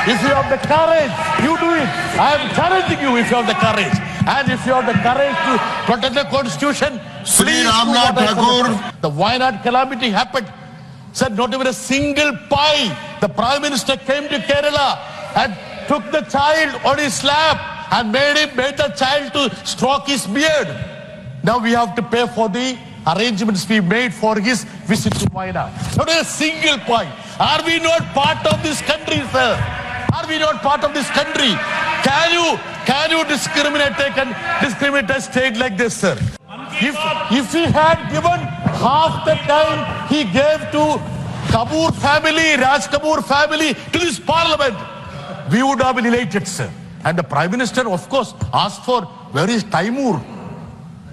If you have the courage, you do it. I am challenging you if you have the courage. And if you have the courage to protect the constitution, Sri please do Ramnath what I Tagore. suggest. The Wayanad calamity happened. Said not even a single pie. The Prime Minister came to Kerala and took the child on his lap and made the child to stroke his beard. Now we have to pay for the arrangements we made for his visit to Wayanad. Not a single pie. Are we not part of this country, sir? Are we not part of this country? Can you discriminate a state like this, sir? If he had given half the time he gave to Kapoor family, Raj Kapoor family, to this parliament, we would have been elated, sir. And the Prime Minister, of course, asked for, where is Taimur?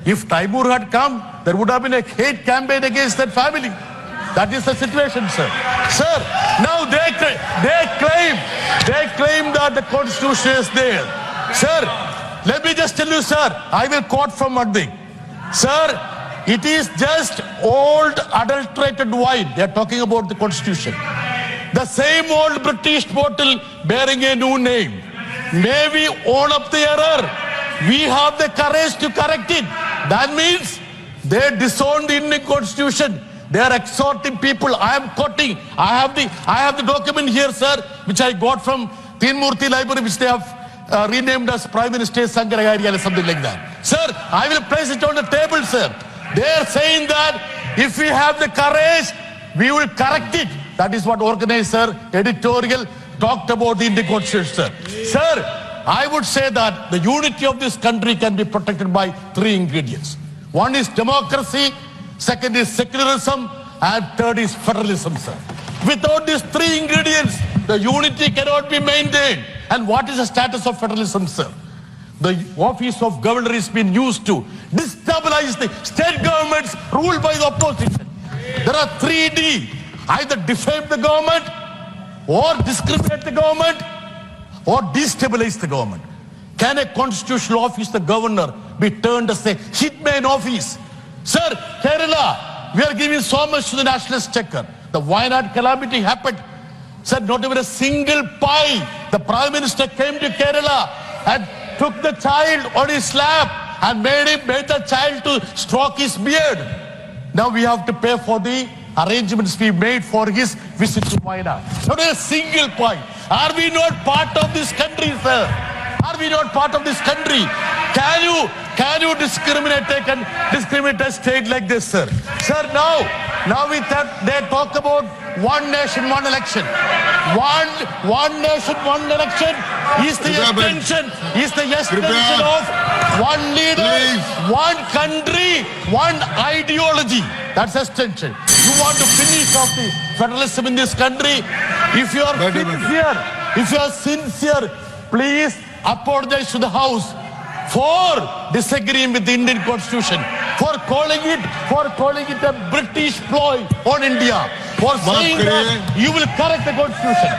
If Taimur had come, there would have been a hate campaign against that family. That is the situation, sir. Sir, now they claim that the constitution is there. Sir, let me just tell you, sir, I will quote from one thing. Sir, it is just old adulterated wine. They are talking about the constitution. The same old British bottle bearing a new name. May we own up the error. We have the courage to correct it. That means they disowned the Indian constitution. They are exhorting people. I am quoting. I have the document here, sir, which I got from Tinmurti Library, which they have renamed as Prime Minister Sankaracharya or something like that. Sir, I will place it on the table, sir. They are saying that if we have the courage, we will correct it. That is what organizer editorial talked about the Indian constitution, sir. Sir, I would say that the unity of this country can be protected by three ingredients. One is democracy, second is secularism, and third is federalism, sir. Without these three ingredients, the unity cannot be maintained. And what is the status of federalism, sir? The office of governor is being used to destabilize the state governments ruled by the opposition. There are 3D. Either defame the government, or discriminate the government, or destabilize the government. Can a constitutional office, the governor, be turned as a hitman office? Sir, Kerala, we are giving so much to the nationalist checker. The Wayanad calamity happened. Said not even a single pie. The Prime Minister came to Kerala and took the child on his lap and made the child to stroke his beard. Now we have to pay for the arrangements we made for his visit to Wayanad. Not a single pie. Are we not part of this country, sir? Are we not part of this country? Can you discriminate a state like this, sir? Sir, now they talk about one nation, one election. One nation, one election is the extension of one leader, one country, one ideology. That's extension. You want to finish off the federalism in this country? If you are sincere, please apologize to the House for disagreeing with the Indian constitution, for calling it a British ploy on India, for saying that you will correct the constitution.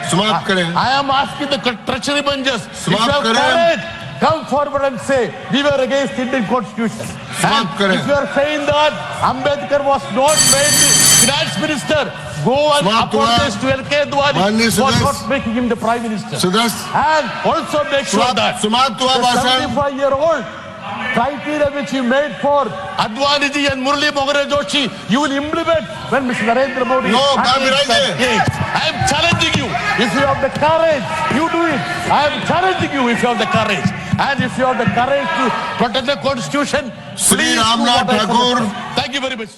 I am asking the treasury benches, if you have courage, come forward and say we were against the Indian constitution. And if you are saying that Ambedkar was not made the finance minister, go and apologize to L.K. Advani for not making him the Prime Minister. And also make sure that the 75-year-old criteria which you made for Advani ji and Murli Mohan Joshi, you will implement when Mr. Narendra Modi. No, I am challenging you. If you have the courage, you do it. I am challenging you if you have the courage. And if you have the courage to protect the constitution, Sri please do Ramnath what I suggest. Tagore. Thank you very much.